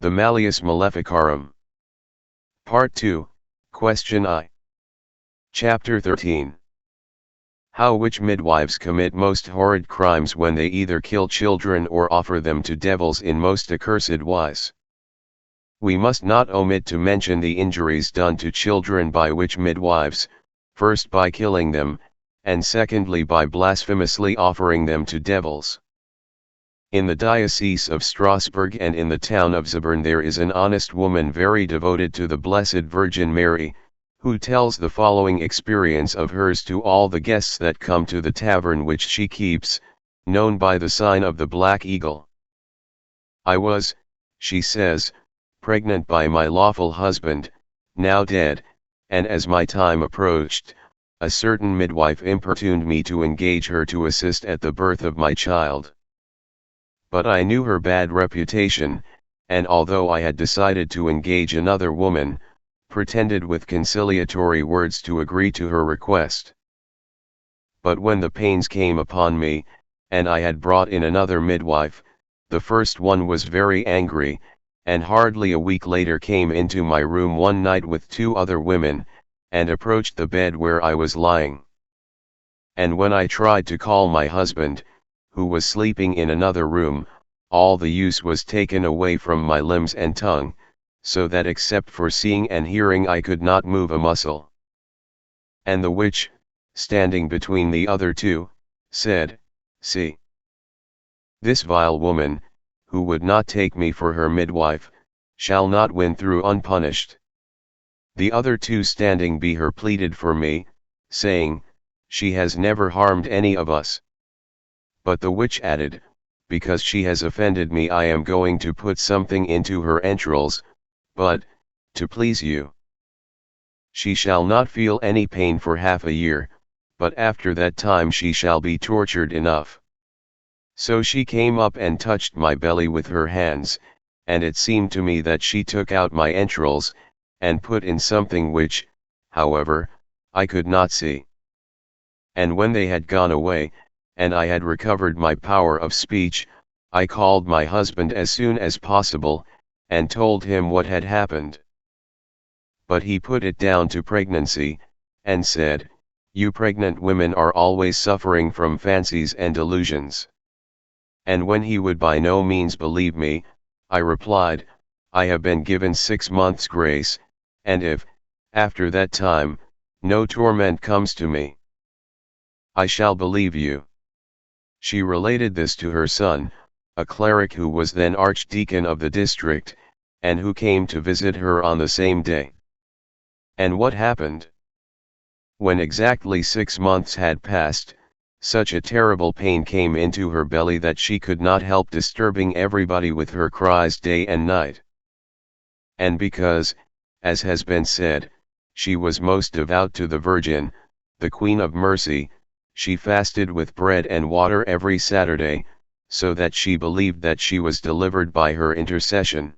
The Malleus Maleficarum. Part 2, Question I. Chapter 13. How witch midwives commit most horrid crimes when they either kill children or offer them to devils in most accursed wise. We must not omit to mention the injuries done to children by witch midwives, first by killing them, and secondly by blasphemously offering them to devils. In the Diocese of Strasbourg and in the town of Zabern there is an honest woman very devoted to the Blessed Virgin Mary, who tells the following experience of hers to all the guests that come to the tavern which she keeps, known by the sign of the Black Eagle. I was, she says, pregnant by my lawful husband, now dead, and as my time approached, a certain midwife importuned me to engage her to assist at the birth of my child. But I knew her bad reputation, and although I had decided to engage another woman, pretended with conciliatory words to agree to her request. But when the pains came upon me, and I had brought in another midwife, the first one was very angry, and hardly a week later came into my room one night with 2 other women, and approached the bed where I was lying. And when I tried to call my husband, who was sleeping in another room, all the use was taken away from my limbs and tongue, so that except for seeing and hearing I could not move a muscle. And the witch, standing between the other 2, said, "See, this vile woman, who would not take me for her midwife, shall not win through unpunished." The other 2 standing by her pleaded for me, saying, "She has never harmed any of us." But the witch added, "Because she has offended me I am going to put something into her entrails, but, to please you, she shall not feel any pain for half a year, but after that time she shall be tortured enough." So she came up and touched my belly with her hands, and it seemed to me that she took out my entrails, and put in something which, however, I could not see. And when they had gone away, and I had recovered my power of speech, I called my husband as soon as possible, and told him what had happened. But he put it down to pregnancy, and said, "You pregnant women are always suffering from fancies and delusions." And when he would by no means believe me, I replied, "I have been given 6 months' grace, and if, after that time, no torment comes to me, I shall believe you." She related this to her son, a cleric who was then archdeacon of the district, and who came to visit her on the same day. And what happened? When exactly 6 months had passed, such a terrible pain came into her belly that she could not help disturbing everybody with her cries day and night. And because, as has been said, she was most devout to the Virgin, the Queen of Mercy, she fasted with bread and water every Saturday, so that she believed that she was delivered by her intercession.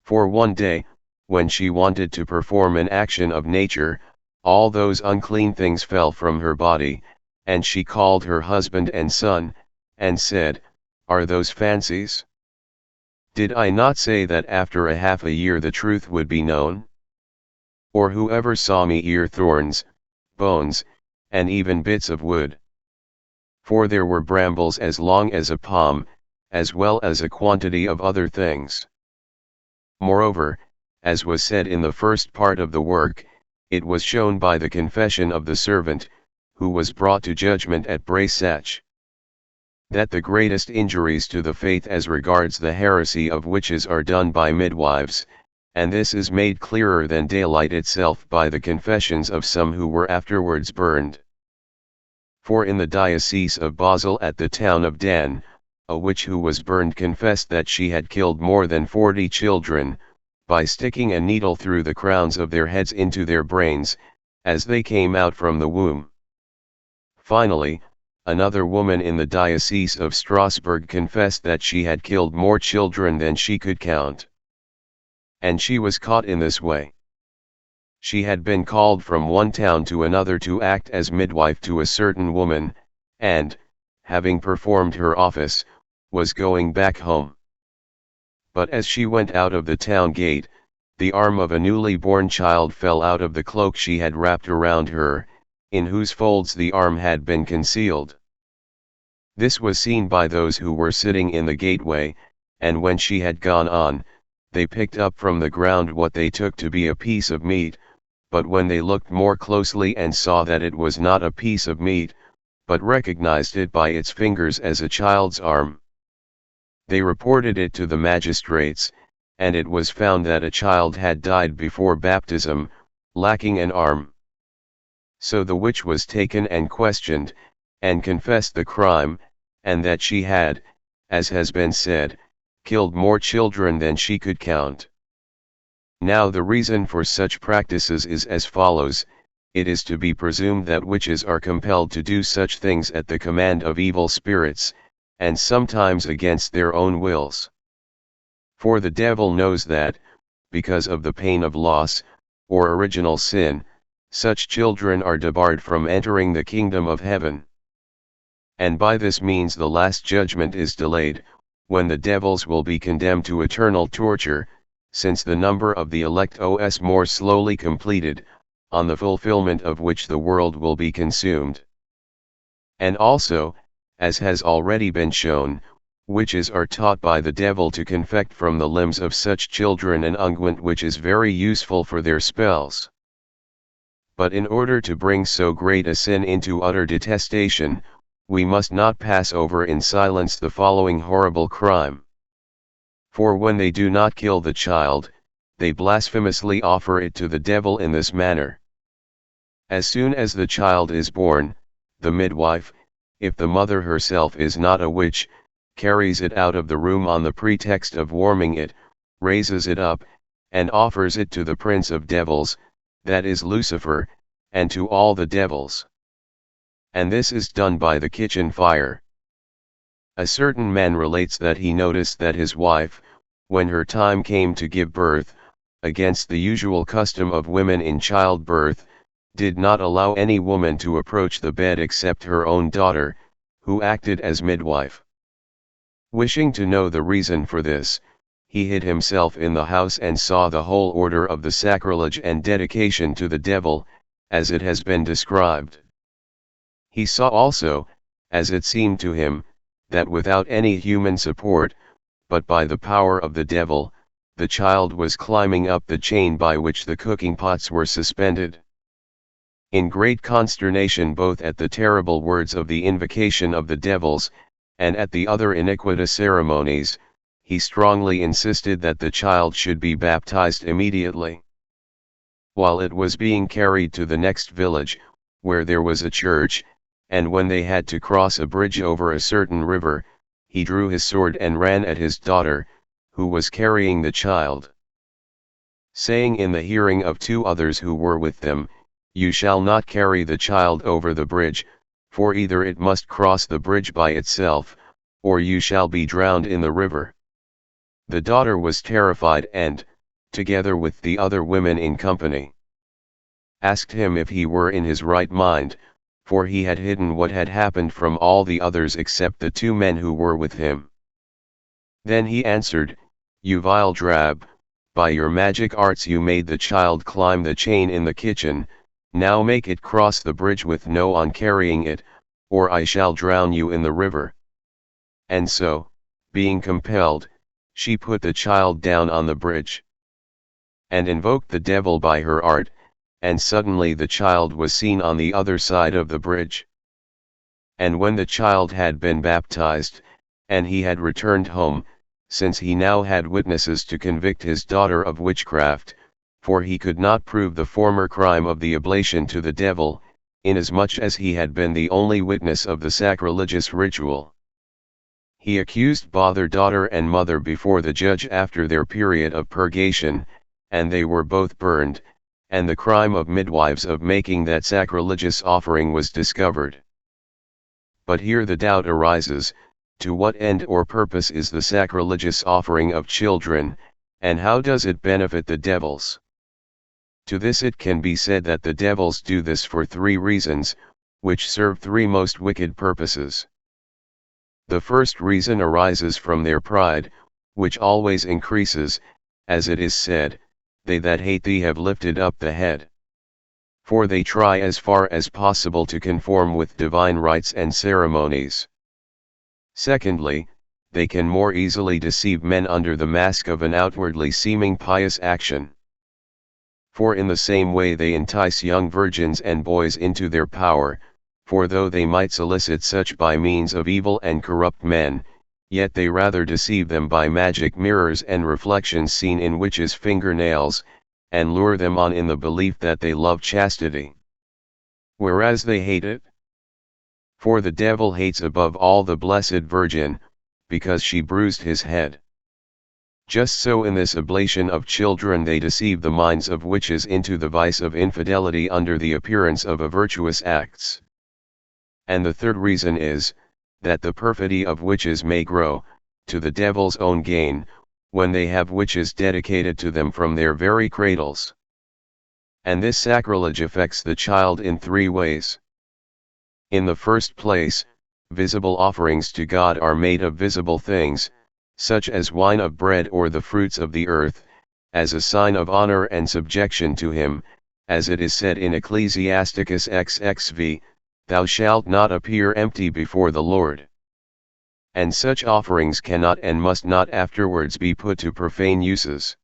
For one day, when she wanted to perform an action of nature, all those unclean things fell from her body, and she called her husband and son, and said, "Are those fancies? Did I not say that after a half a year the truth would be known? Or whoever saw me ear thorns, bones, and even bits of wood? For there were brambles as long as a palm, as well as a quantity of other things." Moreover, as was said in the first part of the work, it was shown by the confession of the servant, who was brought to judgment at Braisach, that the greatest injuries to the faith as regards the heresy of witches are done by midwives, and this is made clearer than daylight itself by the confessions of some who were afterwards burned. For in the diocese of Basel at the town of Dan, a witch who was burned confessed that she had killed more than 40 children, by sticking a needle through the crowns of their heads into their brains, as they came out from the womb. Finally, another woman in the Diocese of Strasbourg confessed that she had killed more children than she could count. And she was caught in this way. She had been called from one town to another to act as midwife to a certain woman, and, having performed her office, was going back home. But as she went out of the town gate, the arm of a newly born child fell out of the cloak she had wrapped around her, in whose folds the arm had been concealed. This was seen by those who were sitting in the gateway, and when she had gone on, they picked up from the ground what they took to be a piece of meat, but when they looked more closely and saw that it was not a piece of meat, but recognized it by its fingers as a child's arm, they reported it to the magistrates, and it was found that a child had died before baptism, lacking an arm. So the witch was taken and questioned, and confessed the crime, and that she had, as has been said, killed more children than she could count. Now the reason for such practices is as follows: it is to be presumed that witches are compelled to do such things at the command of evil spirits, and sometimes against their own wills. For the devil knows that, because of the pain of loss, or original sin, such children are debarred from entering the kingdom of heaven. And by this means the last judgment is delayed, when the devils will be condemned to eternal torture, since the number of the elect is more slowly completed, on the fulfillment of which the world will be consumed. And also, as has already been shown, witches are taught by the devil to confect from the limbs of such children an unguent which is very useful for their spells. But in order to bring so great a sin into utter detestation, we must not pass over in silence the following horrible crime. For when they do not kill the child, they blasphemously offer it to the devil in this manner. As soon as the child is born, the midwife, if the mother herself is not a witch, carries it out of the room on the pretext of warming it, raises it up, and offers it to the prince of devils, that is Lucifer, and to all the devils. And this is done by the kitchen fire. A certain man relates that he noticed that his wife, when her time came to give birth, against the usual custom of women in childbirth, did not allow any woman to approach the bed except her own daughter, who acted as midwife. Wishing to know the reason for this, he hid himself in the house and saw the whole order of the sacrilege and dedication to the devil, as it has been described. He saw also, as it seemed to him, that without any human support, but by the power of the devil, the child was climbing up the chain by which the cooking pots were suspended. In great consternation both at the terrible words of the invocation of the devils, and at the other iniquitous ceremonies, he strongly insisted that the child should be baptized immediately. While it was being carried to the next village, where there was a church, and when they had to cross a bridge over a certain river, he drew his sword and ran at his daughter, who was carrying the child, saying in the hearing of two others who were with them, "You shall not carry the child over the bridge, for either it must cross the bridge by itself, or you shall be drowned in the river." The daughter was terrified and, together with the other women in company, asked him if he were in his right mind, for he had hidden what had happened from all the others except the two men who were with him. Then he answered, "You vile drab, by your magic arts you made the child climb the chain in the kitchen, now make it cross the bridge with no one carrying it, or I shall drown you in the river." And so, being compelled, she put the child down on the bridge, and invoked the devil by her art, and suddenly the child was seen on the other side of the bridge. And when the child had been baptized, and he had returned home, since he now had witnesses to convict his daughter of witchcraft, for he could not prove the former crime of the oblation to the devil, inasmuch as he had been the only witness of the sacrilegious ritual, he accused both their daughter and mother before the judge after their period of purgation, and they were both burned, and the crime of midwives of making that sacrilegious offering was discovered. But here the doubt arises, to what end or purpose is the sacrilegious offering of children, and how does it benefit the devils? To this it can be said that the devils do this for three reasons, which serve three most wicked purposes. The first reason arises from their pride, which always increases, as it is said, they that hate thee have lifted up the head. For they try as far as possible to conform with divine rites and ceremonies. Secondly, they can more easily deceive men under the mask of an outwardly seeming pious action. For in the same way they entice young virgins and boys into their power, for though they might solicit such by means of evil and corrupt men, yet they rather deceive them by magic mirrors and reflections seen in witches' fingernails, and lure them on in the belief that they love chastity, whereas they hate it. For the devil hates above all the Blessed Virgin, because she bruised his head. Just so in this oblation of children they deceive the minds of witches into the vice of infidelity under the appearance of a virtuous acts. And the third reason is, that the perfidy of witches may grow, to the devil's own gain, when they have witches dedicated to them from their very cradles. And this sacrilege affects the child in three ways. In the first place, visible offerings to God are made of visible things, such as wine of bread or the fruits of the earth, as a sign of honor and subjection to him, as it is said in Ecclesiasticus XXV, "Thou shalt not appear empty before the Lord." And such offerings cannot and must not afterwards be put to profane uses.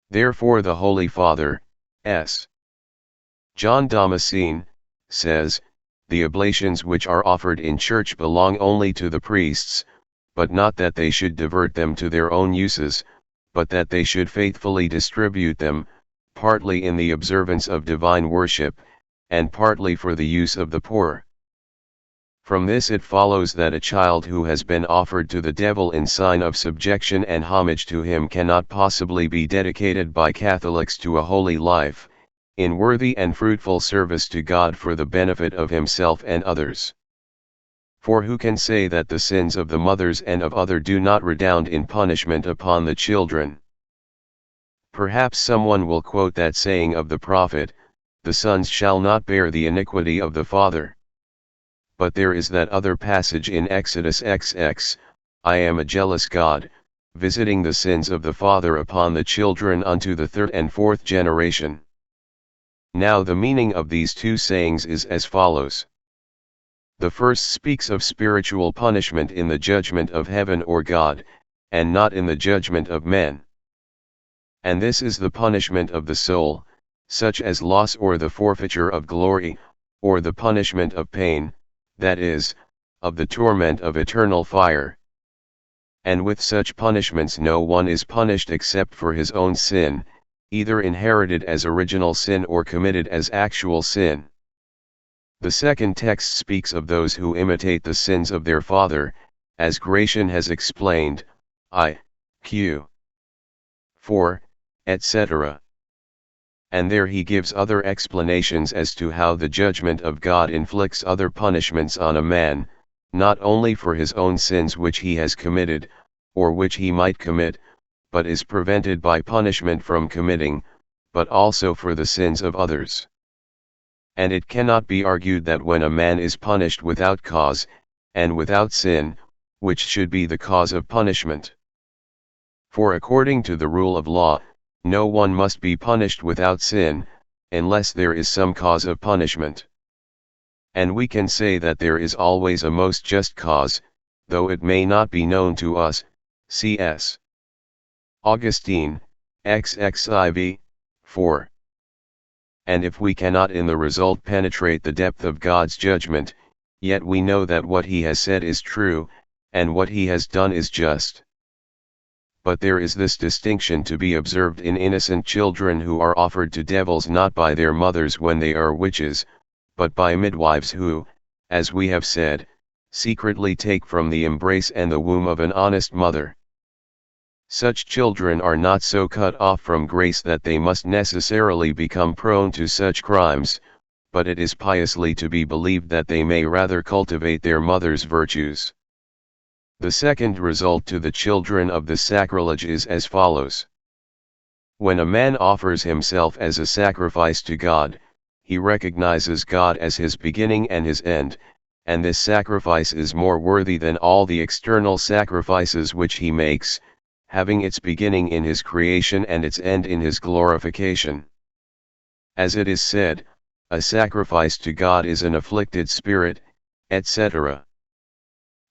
Therefore the Holy Father, S. John Damascene, says, the oblations which are offered in church belong only to the priests, but not that they should divert them to their own uses, but that they should faithfully distribute them, partly in the observance of divine worship, and partly for the use of the poor. From this it follows that a child who has been offered to the devil in sign of subjection and homage to him cannot possibly be dedicated by Catholics to a holy life, in worthy and fruitful service to God for the benefit of himself and others. For who can say that the sins of the mothers and of other do not redound in punishment upon the children? Perhaps someone will quote that saying of the prophet, "The sons shall not bear the iniquity of the father." But there is that other passage in Exodus XX, "I am a jealous God, visiting the sins of the father upon the children unto the third and fourth generation." Now the meaning of these two sayings is as follows. The first speaks of spiritual punishment in the judgment of heaven or God, and not in the judgment of men. And this is the punishment of the soul, such as loss or the forfeiture of glory, or the punishment of pain, that is, of the torment of eternal fire. And with such punishments no one is punished except for his own sin, either inherited as original sin or committed as actual sin. The second text speaks of those who imitate the sins of their father, as Gratian has explained, I.Q. 4, etc. And there he gives other explanations as to how the judgment of God inflicts other punishments on a man, not only for his own sins which he has committed, or which he might commit, but is prevented by punishment from committing, but also for the sins of others. And it cannot be argued that when a man is punished without cause, and without sin, which should be the cause of punishment. For according to the rule of law, no one must be punished without sin, unless there is some cause of punishment. And we can say that there is always a most just cause, though it may not be known to us, c.s. Augustine, XXIV, 4. And if we cannot in the result penetrate the depth of God's judgment, yet we know that what he has said is true, and what he has done is just. But there is this distinction to be observed in innocent children who are offered to devils not by their mothers when they are witches, but by midwives who, as we have said, secretly take from the embrace and the womb of an honest mother. Such children are not so cut off from grace that they must necessarily become prone to such crimes, but it is piously to be believed that they may rather cultivate their mother's virtues. The second result to the children of the sacrilege is as follows. When a man offers himself as a sacrifice to God, he recognizes God as his beginning and his end, and this sacrifice is more worthy than all the external sacrifices which he makes, having its beginning in his creation and its end in his glorification. As it is said, a sacrifice to God is an afflicted spirit, etc.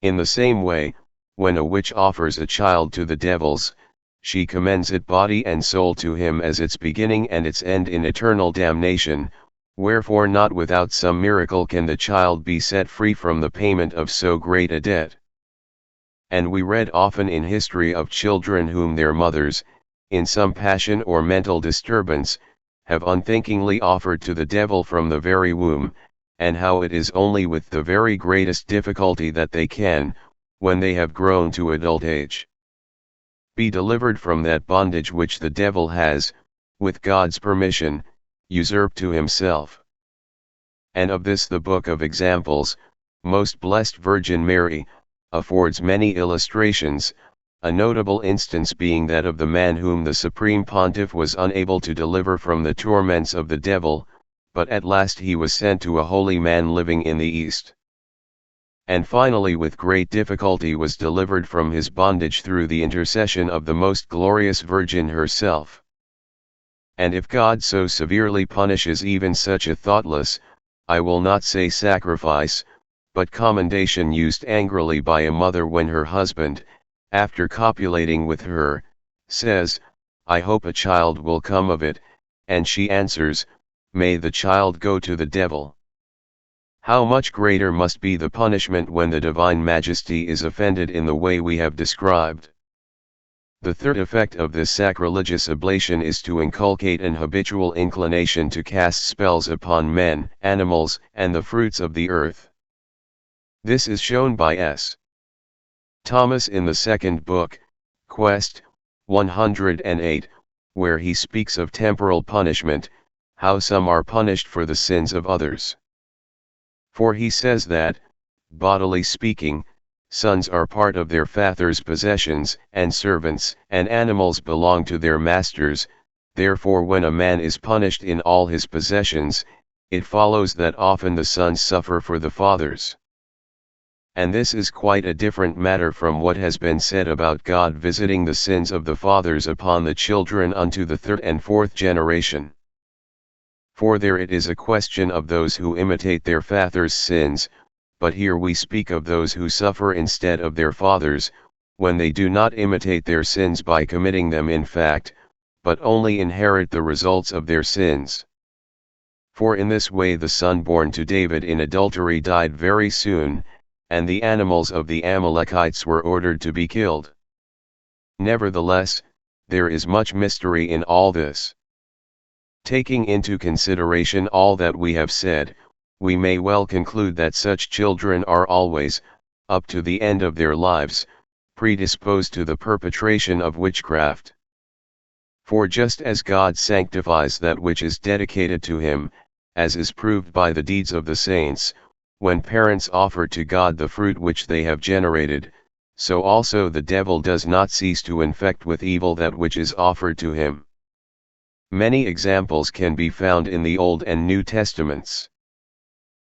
In the same way, when a witch offers a child to the devils, she commends it body and soul to him as its beginning and its end in eternal damnation, wherefore not without some miracle can the child be set free from the payment of so great a debt. And we read often in history of children whom their mothers, in some passion or mental disturbance, have unthinkingly offered to the devil from the very womb, and how it is only with the very greatest difficulty that they can, when they have grown to adult age, be delivered from that bondage which the devil has, with God's permission, usurped to himself. And of this the Book of Examples, Most Blessed Virgin Mary, affords many illustrations, a notable instance being that of the man whom the Supreme Pontiff was unable to deliver from the torments of the devil, but at last he was sent to a holy man living in the East. And finally with great difficulty was delivered from his bondage through the intercession of the most glorious Virgin herself. And if God so severely punishes even such a thoughtless, I will not say sacrifice, but commendation used angrily by a mother when her husband, after copulating with her, says, "I hope a child will come of it," and she answers, "May the child go to the devil." How much greater must be the punishment when the Divine Majesty is offended in the way we have described. The third effect of this sacrilegious oblation is to inculcate an habitual inclination to cast spells upon men, animals, and the fruits of the earth. This is shown by S. Thomas in the second book, Quest. 108, where he speaks of temporal punishment, how some are punished for the sins of others. For he says that, bodily speaking, sons are part of their father's possessions, and servants and animals belong to their masters, therefore when a man is punished in all his possessions, it follows that often the sons suffer for the fathers. And this is quite a different matter from what has been said about God visiting the sins of the fathers upon the children unto the third and fourth generation. For there it is a question of those who imitate their fathers' sins, but here we speak of those who suffer instead of their fathers, when they do not imitate their sins by committing them in fact, but only inherit the results of their sins. For in this way the son born to David in adultery died very soon, and the animals of the Amalekites were ordered to be killed. Nevertheless, there is much mystery in all this. Taking into consideration all that we have said, we may well conclude that such children are always, up to the end of their lives, predisposed to the perpetration of witchcraft. For just as God sanctifies that which is dedicated to him, as is proved by the deeds of the saints, when parents offer to God the fruit which they have generated, so also the devil does not cease to infect with evil that which is offered to him. Many examples can be found in the Old and New Testaments.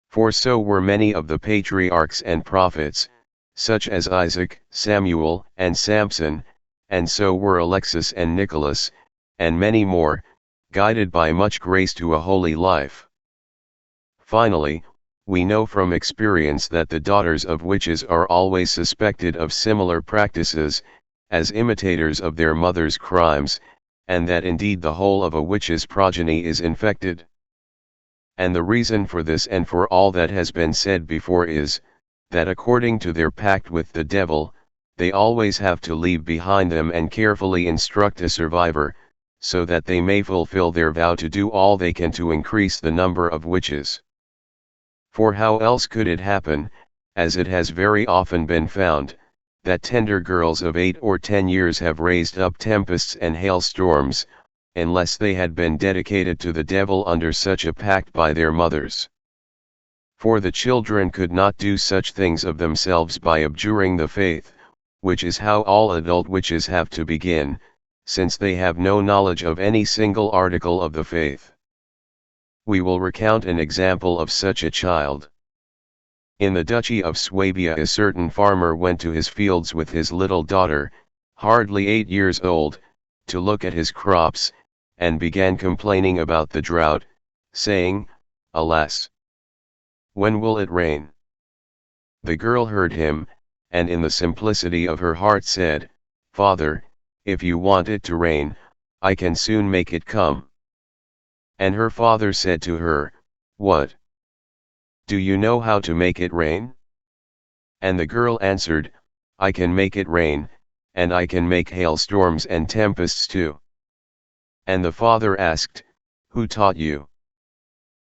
For so were many of the patriarchs and prophets, such as Isaac, Samuel, and Samson, and so were Alexis and Nicholas, and many more, guided by much grace to a holy life. Finally, we know from experience that the daughters of witches are always suspected of similar practices, as imitators of their mother's crimes, and that indeed the whole of a witch's progeny is infected. And the reason for this and for all that has been said before is, that according to their pact with the devil, they always have to leave behind them and carefully instruct a survivor, so that they may fulfill their vow to do all they can to increase the number of witches. For how else could it happen, as it has very often been found, that tender girls of 8 or 10 years have raised up tempests and hailstorms, unless they had been dedicated to the devil under such a pact by their mothers? For the children could not do such things of themselves by abjuring the faith, which is how all adult witches have to begin, since they have no knowledge of any single article of the faith. We will recount an example of such a child. In the Duchy of Swabia a certain farmer went to his fields with his little daughter, hardly 8 years old, to look at his crops, and began complaining about the drought, saying, "Alas! When will it rain?" The girl heard him, and in the simplicity of her heart said, "Father, if you want it to rain, I can soon make it come." And her father said to her, "What? Do you know how to make it rain?" And the girl answered, "I can make it rain, and I can make hailstorms and tempests too." And the father asked, "Who taught you?"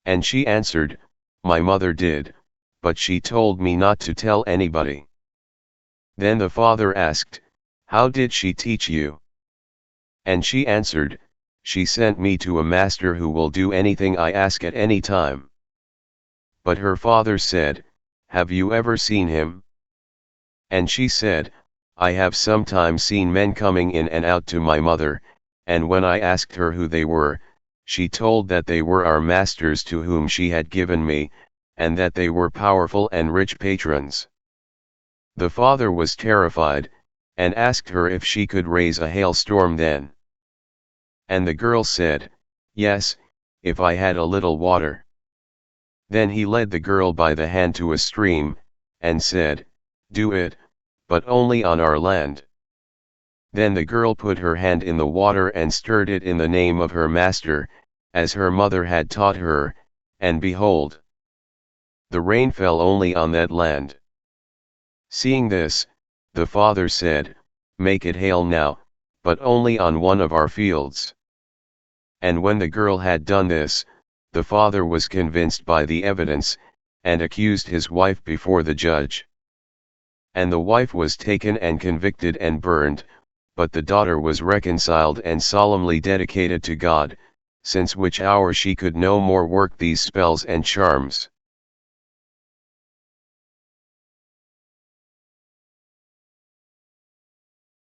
And she answered, "My mother did, but she told me not to tell anybody." Then the father asked, "How did she teach you?" And she answered, "She sent me to a master who will do anything I ask at any time." But her father said, "Have you ever seen him?" And she said, "I have sometimes seen men coming in and out to my mother, and when I asked her who they were, she told that they were our masters to whom she had given me, and that they were powerful and rich patrons." The father was terrified, and asked her if she could raise a hailstorm then. And the girl said, "Yes, if I had a little water." Then he led the girl by the hand to a stream, and said, "Do it, but only on our land." Then the girl put her hand in the water and stirred it in the name of her master, as her mother had taught her, and behold, the rain fell only on that land. Seeing this, the father said, "Make it hail now, but only on one of our fields." And when the girl had done this, the father was convinced by the evidence, and accused his wife before the judge. And the wife was taken and convicted and burned, but the daughter was reconciled and solemnly dedicated to God, since which hour she could no more work these spells and charms.